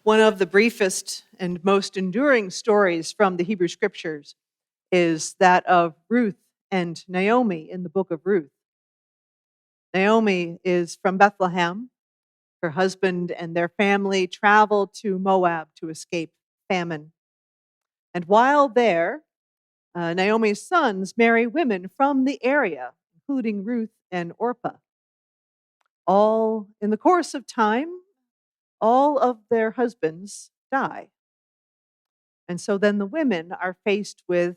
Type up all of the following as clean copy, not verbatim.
One of the briefest and most enduring stories from the Hebrew Scriptures is that of Ruth and Naomi in the book of Ruth. Naomi is from Bethlehem. Her husband and their family traveled to Moab to escape famine. And while there, Naomi's sons marry women from the area, including Ruth and Orpah. All in the course of time, all of their husbands die. And so then the women are faced with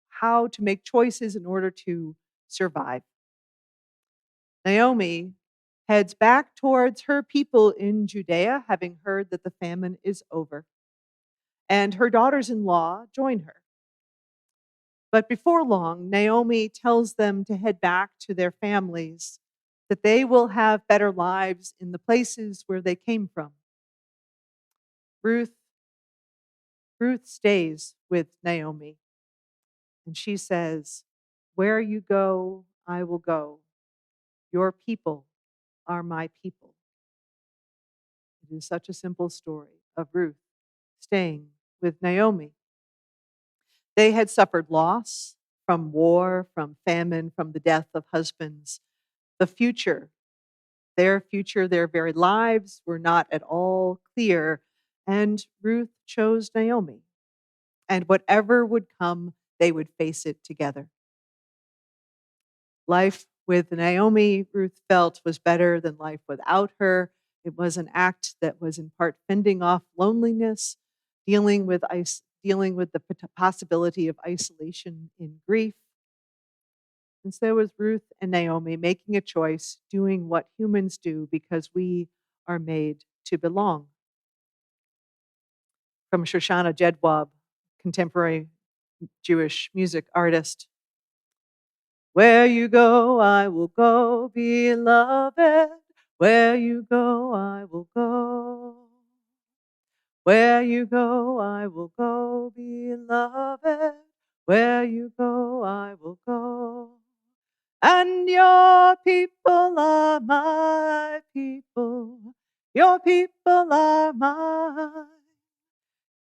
how to make choices in order to survive. Naomi heads back towards her people in Judea, having heard that the famine is over, and her daughters in law join her. But before long, Naomi tells them to head back to their families, that they will have better lives in the places where they came from. Ruth stays with Naomi, and she says, "Where you go, I will go. Your people are my people." It is such a simple story of Ruth staying with Naomi. They had suffered loss from war, from famine, from the death of husbands. The future, their very lives were not at all clear. And Ruth chose Naomi. And whatever would come, they would face it together. Life with Naomi, Ruth felt, was better than life without her. It was an act that was in part fending off loneliness, dealing with the possibility of isolation in grief. And so was Ruth and Naomi making a choice, doing what humans do because we are made to belong. From Shoshana Jedwab, contemporary Jewish music artist. Where you go, I will go, beloved. Where you go, I will go. Where you go, I will go, beloved. Where you go, I will go. And your people are my people. Your people are mine.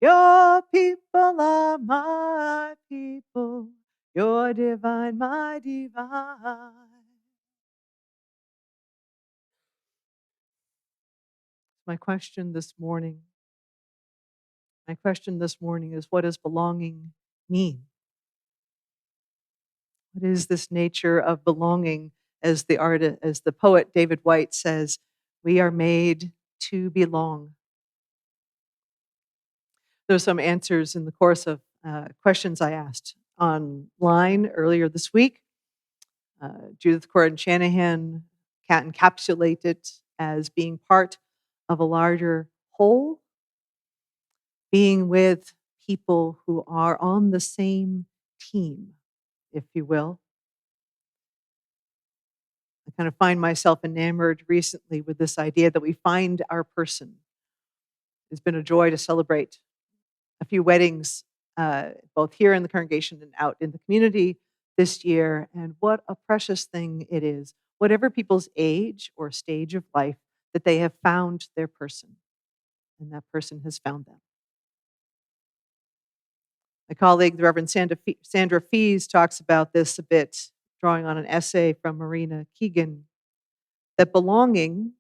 Your people are my people. You're divine, my divine. My question this morning is, what does belonging mean? What is this nature of belonging? As the poet David White says, we are made to belong. There's some answers in the course of questions I asked online earlier this week. Judith Corin Shanahan encapsulated it as being part of a larger whole, being with people who are on the same team, if you will. I kind of find myself enamored recently with this idea that we find our person. It's been a joy to celebrate a few weddings, both here in the congregation and out in the community this year. And what a precious thing it is, whatever people's age or stage of life, that they have found their person and that person has found them. My colleague, the Reverend Sandra Fees, talks about this a bit, drawing on an essay from Marina Keegan, that belonging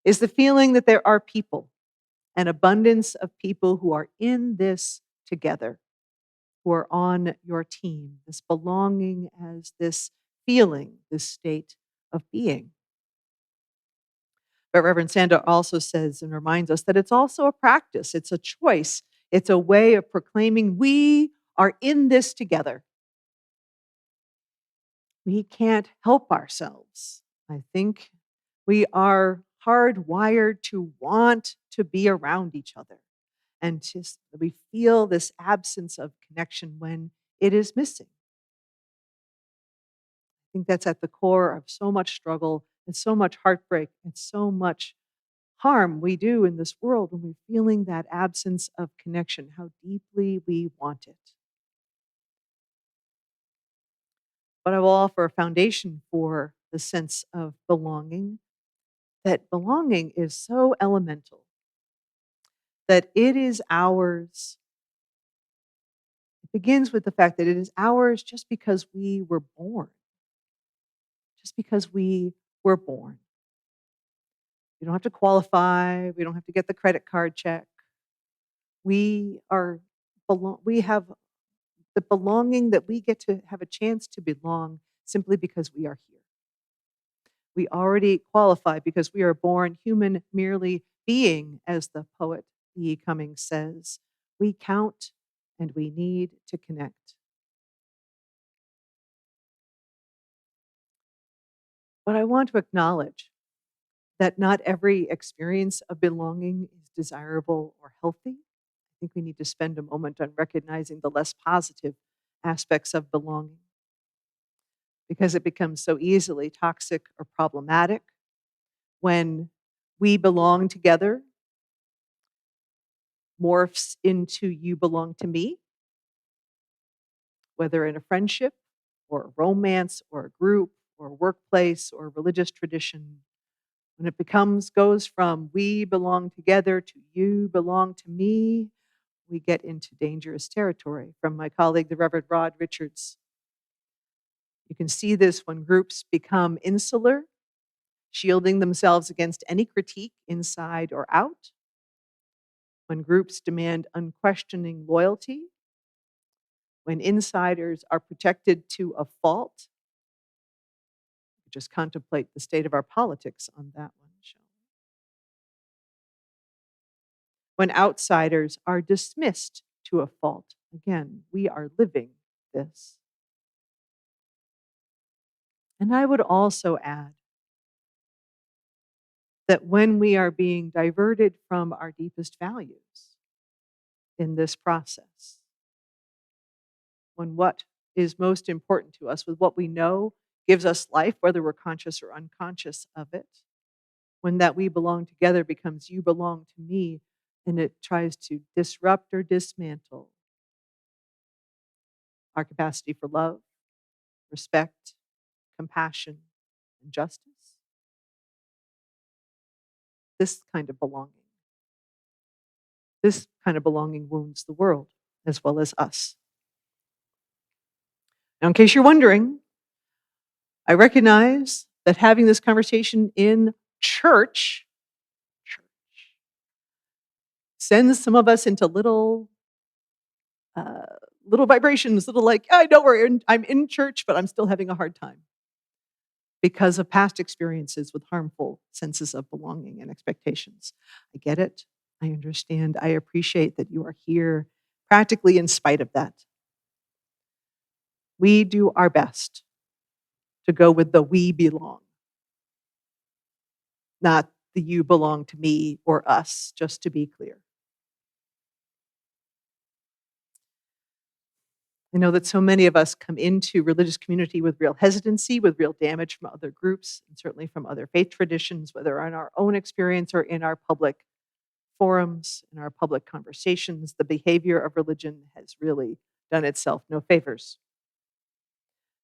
is the feeling that there are people, an abundance of people who are in this together, who are on your team, this belonging as this feeling, this state of being. But Reverend Sandra also says and reminds us that it's also a practice, it's a choice, it's a way of proclaiming we are in this together. We can't help ourselves. I think we are hardwired to want to be around each other. And just we feel this absence of connection when it is missing. I think that's at the core of so much struggle and so much heartbreak and so much harm we do in this world when we're feeling that absence of connection, how deeply we want it. But I will offer a foundation for the sense of belonging, that belonging is so elemental. that it is ours. It begins with the fact that it is ours just because we were born. Just because we were born. We don't have to qualify. We don't have to get the credit card check. We we have the belonging that we get to have a chance to belong simply because we are here. We already qualify because we are born human, merely being, as the poet E. Cummings says. We count and we need to connect. But I want to acknowledge that not every experience of belonging is desirable or healthy. I think we need to spend a moment on recognizing the less positive aspects of belonging because it becomes so easily toxic or problematic when we belong together morphs into you belong to me, whether in a friendship or a romance or a group or a workplace or a religious tradition. When it goes from we belong together to you belong to me, we get into dangerous territory. From my colleague, the Reverend Rod Richards. You can see this when groups become insular, shielding themselves against any critique inside or out. When groups demand unquestioning loyalty, when insiders are protected to a fault. Just contemplate the state of our politics on that one, shall we? When outsiders are dismissed to a fault. Again, we are living this. And I would also add that when we are being diverted from our deepest values in this process, when what is most important to us, with what we know gives us life, whether we're conscious or unconscious of it, when that we belong together becomes you belong to me, and it tries to disrupt or dismantle our capacity for love, respect, compassion, and justice. This kind of belonging wounds the world as well as us. Now, in case you're wondering, I recognize that having this conversation in church sends some of us into little vibrations, little like, I know I'm in church, but I'm still having a hard time because of past experiences with harmful senses of belonging and expectations. I get it. I understand. I appreciate that you are here practically in spite of that. We do our best to go with the we belong, not the you belong to me or us, just to be clear. I know that so many of us come into religious community with real hesitancy, with real damage from other groups, and certainly from other faith traditions, whether in our own experience or in our public forums, in our public conversations. The behavior of religion has really done itself no favors.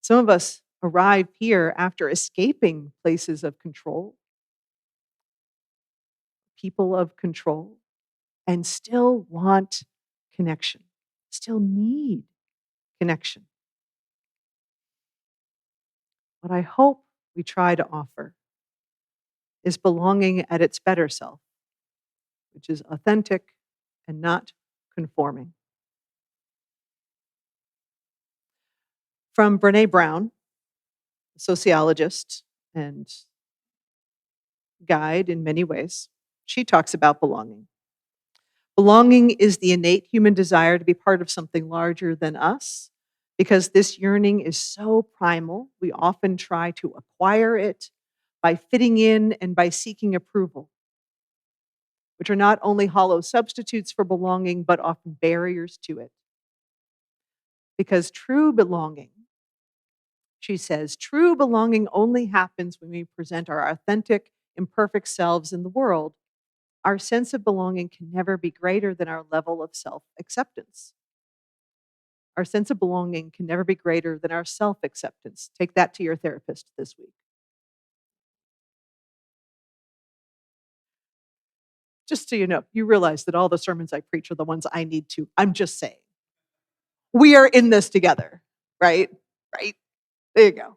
Some of us arrive here after escaping places of control, people of control, and still want connection, still need connection. What I hope we try to offer is belonging at its better self, which is authentic and not conforming. From Brené Brown, a sociologist and guide in many ways, she talks about belonging. Belonging is the innate human desire to be part of something larger than us. Because this yearning is so primal, we often try to acquire it by fitting in and by seeking approval, which are not only hollow substitutes for belonging, but often barriers to it. Because true belonging, she says, true belonging only happens when we present our authentic, imperfect selves in the world. Our sense of belonging can never be greater than our level of self-acceptance. Our sense of belonging can never be greater than our self-acceptance. Take that to your therapist this week. Just so you know, you realize that all the sermons I preach are the ones I need to. I'm just saying. We are in this together, right? Right? There you go.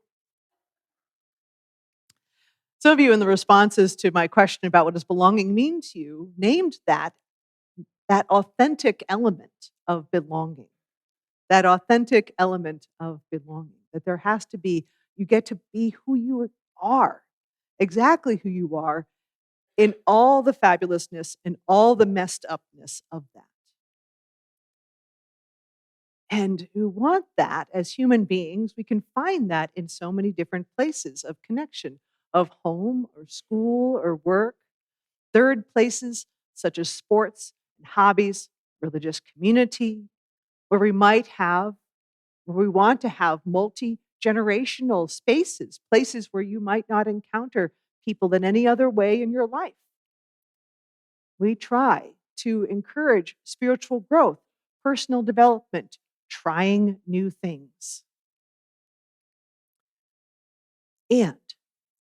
Some of you in the responses to my question about what does belonging mean to you named that authentic element of belonging. That authentic element of belonging. That there has to be, you get to be who you are, exactly who you are, in all the fabulousness and all the messed upness of that. And who want that as human beings, we can find that in so many different places of connection, of home or school or work. Third places such as sports and hobbies, religious community, where we might have, where we want to have multi generational spaces, places where you might not encounter people in any other way in your life. We try to encourage spiritual growth, personal development, trying new things. And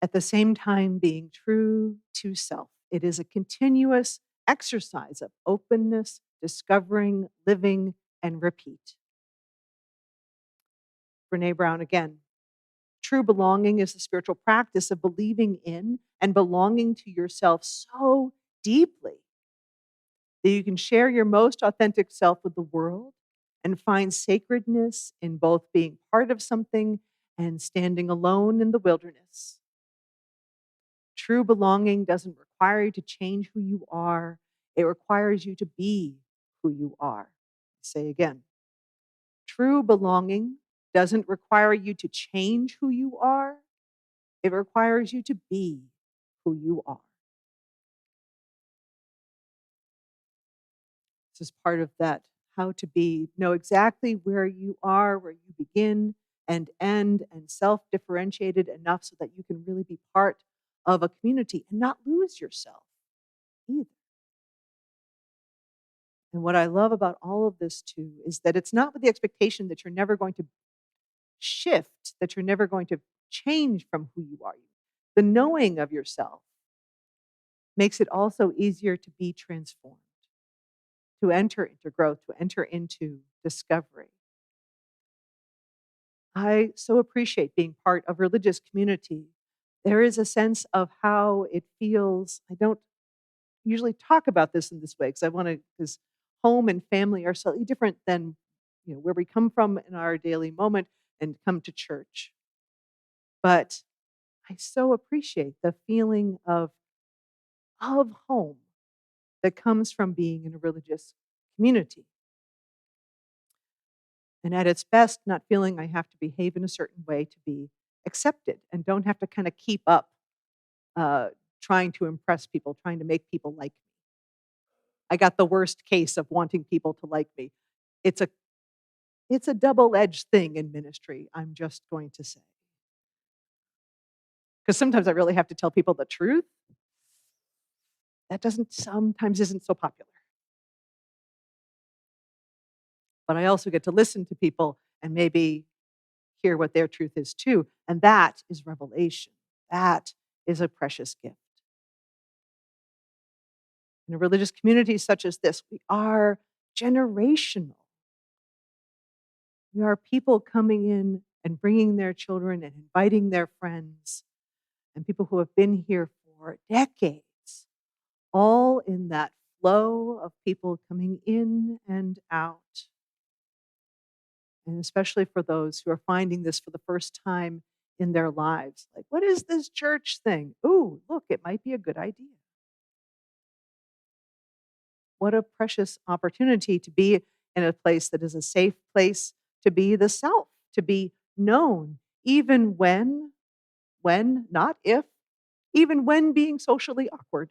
at the same time, being true to self. It is a continuous exercise of openness, discovering, living, and repeat. Brene Brown again. True belonging is the spiritual practice of believing in and belonging to yourself so deeply that you can share your most authentic self with the world and find sacredness in both being part of something and standing alone in the wilderness. True belonging doesn't require you to change who you are, it requires you to be who you are. Say again. True belonging doesn't require you to change who you are, it requires you to be who you are. This is part of that how to be, know exactly where you are, where you begin and end, and self differentiated enough so that you can really be part of a community and not lose yourself either. And what I love about all of this too is that it's not with the expectation that you're never going to shift, that you're never going to change from who you are. The knowing of yourself makes it also easier to be transformed, to enter into growth, to enter into discovery. I so appreciate being part of religious community. There is a sense of how it feels. I don't usually talk about this in this way because home and family are slightly different than where we come from in our daily moment and come to church. But I so appreciate the feeling of home that comes from being in a religious community. And at its best, not feeling I have to behave in a certain way to be accepted and don't have to kind of keep up uh, trying to impress people, trying to make people like me. I got the worst case of wanting people to like me. It's a it's a double-edged thing in ministry, I'm just going to say. Because sometimes I really have to tell people the truth. That doesn't sometimes isn't so popular. But I also get to listen to people and maybe hear what their truth is too. And that is revelation. That is a precious gift. In a religious community such as this, we are generational. We are people coming in and bringing their children and inviting their friends and people who have been here for decades, all in that flow of people coming in and out. And especially for those who are finding this for the first time in their lives. Like, what is this church thing? Ooh, look, it might be a good idea. What a precious opportunity to be in a place that is a safe place to be the self, to be known, even when, not if, even when being socially awkward,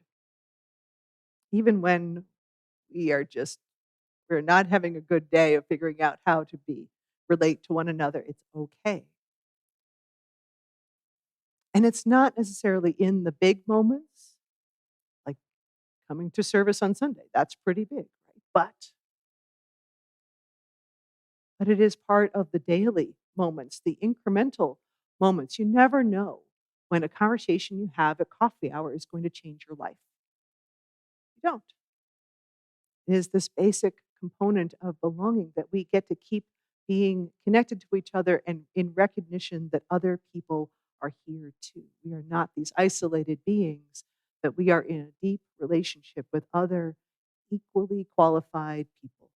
even when we're not having a good day of figuring out how to relate to one another. It's okay. And it's not necessarily in the big moments, like coming to service on Sunday. That's pretty big, right? But it is part of the daily moments, the incremental moments. You never know when a conversation you have at coffee hour is going to change your life. you don't. It is this basic component of belonging that we get to keep being connected to each other and in recognition that other people are here too. We are not these isolated beings, but we are in a deep relationship with other equally qualified people.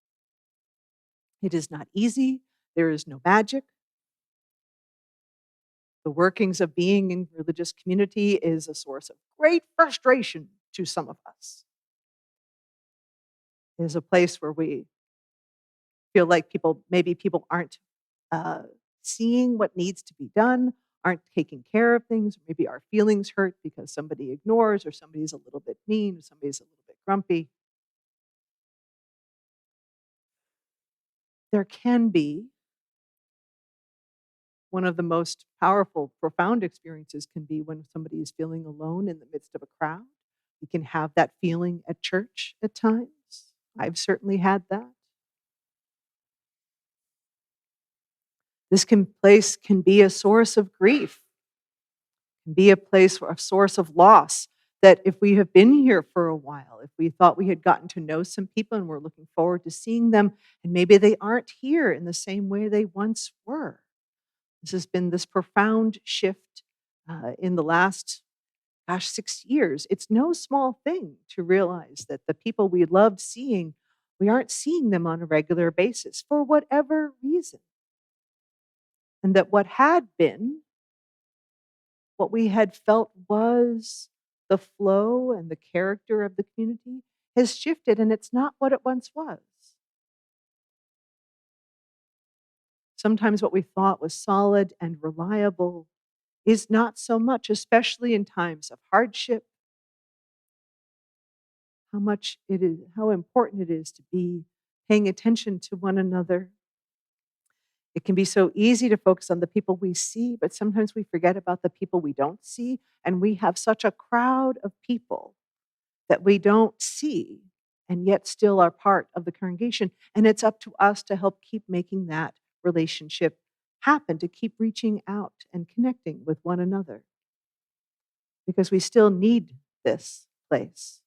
It is not easy. There is no magic. The workings of being in religious community is a source of great frustration to some of us. It is a place where we feel like people aren't uh, seeing what needs to be done, aren't taking care of things, maybe our feelings hurt because somebody ignores or somebody's a little bit mean or somebody's a little bit grumpy. There can be one of the most powerful, profound experiences can be when somebody is feeling alone in the midst of a crowd. You can have that feeling at church at times. I've certainly had that. Place can be a source of grief, can be a place a source of loss. That if we have been here for a while, if we thought we had gotten to know some people and we're looking forward to seeing them, and maybe they aren't here in the same way they once were. This has been this profound shift in the last 6 years. It's no small thing to realize that the people we loved seeing, we aren't seeing them on a regular basis for whatever reason. And that what had been, what we had felt was the flow and the character of the community has shifted and it's not what it once was. Sometimes what we thought was solid and reliable is not so much, especially in times of hardship. How important it is to be paying attention to one another. It can be so easy to focus on the people we see, but sometimes we forget about the people we don't see. And we have such a crowd of people that we don't see and yet still are part of the congregation. And it's up to us to help keep making that relationship happen, to keep reaching out and connecting with one another. Because we still need this place.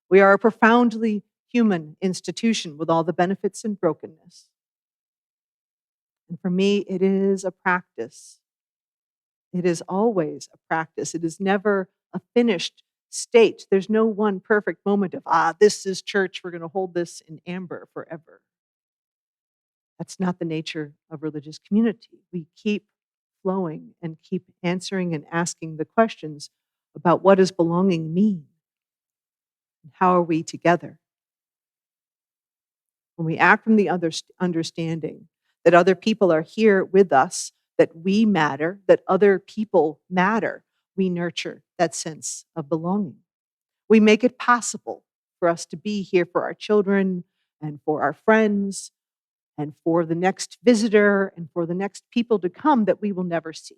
We are a profoundly human institution with all the benefits and brokenness. And for me, it is a practice. It is always a practice. It is never a finished state. There's no one perfect moment of, this is church. We're going to hold this in amber forever. That's not the nature of religious community. We keep flowing and keep answering and asking the questions about what does belonging mean? And how are we together? When we act from the understanding that other people are here with us, that we matter, that other people matter, we nurture that sense of belonging. We make it possible for us to be here for our children and for our friends and for the next visitor and for the next people to come that we will never see.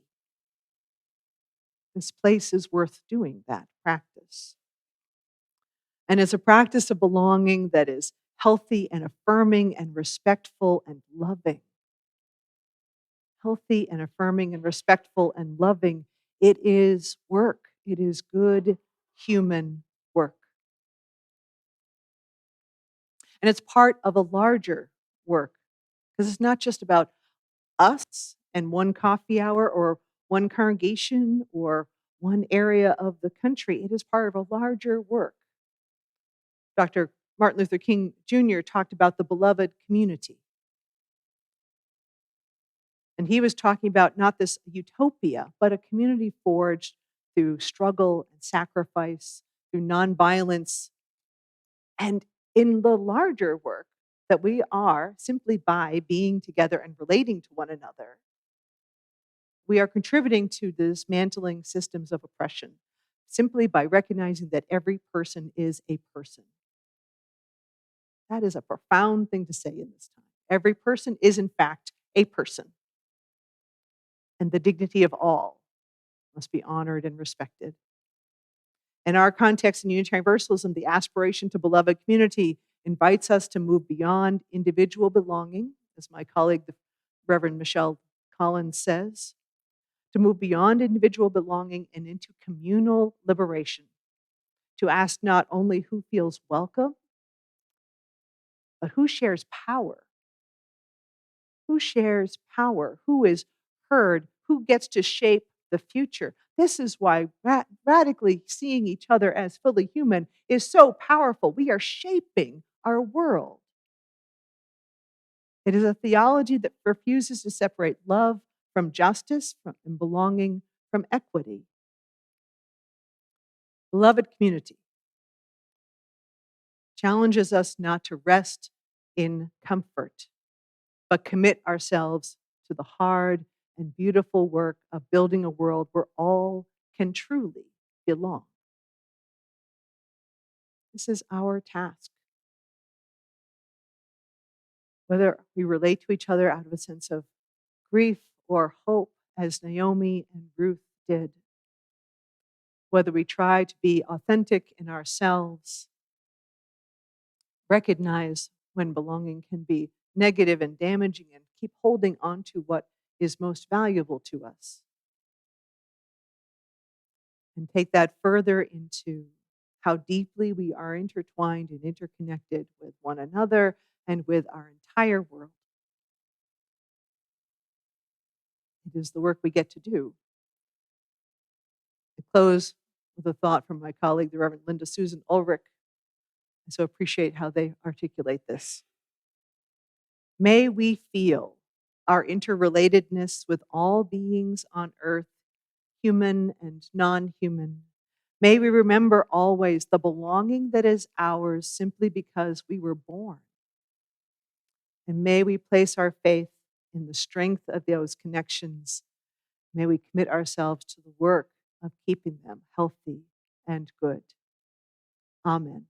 This place is worth doing that practice. And it's a practice of belonging that is healthy and affirming and respectful and loving. Healthy and affirming and respectful and loving. It is work. It is good human work. And it's part of a larger work because it's not just about us and one coffee hour or one congregation or one area of the country. It is part of a larger work. Dr. Martin Luther King Jr. talked about the beloved community. And he was talking about not this utopia, but a community forged through struggle and sacrifice, through nonviolence. And in the larger work that we are simply by being together and relating to one another, we are contributing to the dismantling systems of oppression simply by recognizing that every person is a person. That is a profound thing to say in this time. Every person is, in fact, a person. And the dignity of all must be honored and respected. In our context in Unitarian Universalism, the aspiration to beloved community invites us to move beyond individual belonging, as my colleague, the Reverend Michelle Collins says, to move beyond individual belonging and into communal liberation, to ask not only who feels welcome, but who shares power. Who shares power? Who is heard? Who gets to shape the future? This is why radically seeing each other as fully human is so powerful. We are shaping our world. It is a theology that refuses to separate love from justice and belonging from equity. Beloved community challenges us not to rest in comfort, but commit ourselves to the hard and beautiful work of building a world where all can truly belong. This is our task. Whether we relate to each other out of a sense of grief or hope, as Naomi and Ruth did, whether we try to be authentic in ourselves, recognize when belonging can be negative and damaging, and keep holding on to what is most valuable to us. And take that further into how deeply we are intertwined and interconnected with one another and with our entire world. It is the work we get to do. I close with a thought from my colleague, the Reverend Linda Susan Ulrich. I so appreciate how they articulate this. May we feel our interrelatedness with all beings on earth, human and non-human. May we remember always the belonging that is ours simply because we were born. And may we place our faith in the strength of those connections. May we commit ourselves to the work of keeping them healthy and good. Amen.